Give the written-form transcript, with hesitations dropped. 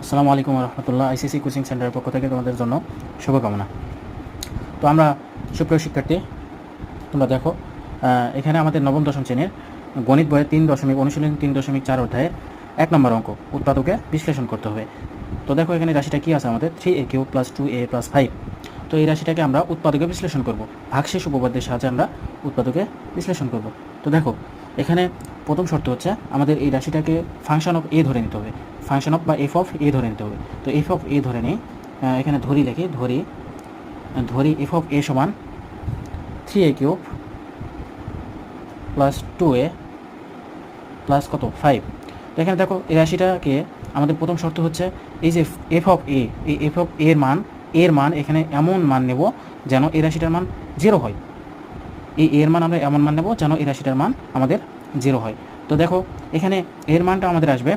আসসালামু আলাইকুম রহমতুল্লাহ। ICC coaching সেন্টারের পক্ষ থেকে তোমাদের জন্য শুভকামনা। তো আমরা সুপ্রিয় শিক্ষার্থী, তোমরা দেখো এখানে আমাদের নবম দশম শ্রেণীর গণিত বইয়ের 3 দশমিক অনুশীলনী 3.4 অধ্যায়ে 1 নম্বর অঙ্ক উৎপাদকে বিশ্লেষণ করতে হবে। তো দেখো এখানে রাশিটা কী আছে আমাদের 3a³ + 2a + 5। তো এই রাশিটাকে আমরা উৎপাদকে বিশ্লেষণ করব, ভাগশেষ উপপাদ্যের সাহায্যে আমরা উৎপাদকে বিশ্লেষণ করব। তো দেখো এখানে প্রথম শর্ত হচ্ছে আমাদের এই রাশিটাকে ফাংশন অফ এ ধরে নিতে হবে, ফাংশন অফ বা এফ অফ এ ধরে নিতে হবে। তো এফ অফ এ ধরে নিই, এখানে ধরি লিখি, ধরি এফ অফ এ সমান 3a³ + 2a + কত 5। তো এখানে দেখো এই রাশিটাকে আমাদের প্রথম শর্ত হচ্ছে এই যে এফ অফ এ, এই এফ অফ এর মান এখানে এমন মান নেব যেন এই রাশিটার মান 0 হয়। এই এর মান আমরা এমন মান নেব যেন এই রাশিটার মান আমাদের 0 হয়। তো দেখো এখানে এর মানটা আমাদের আসবে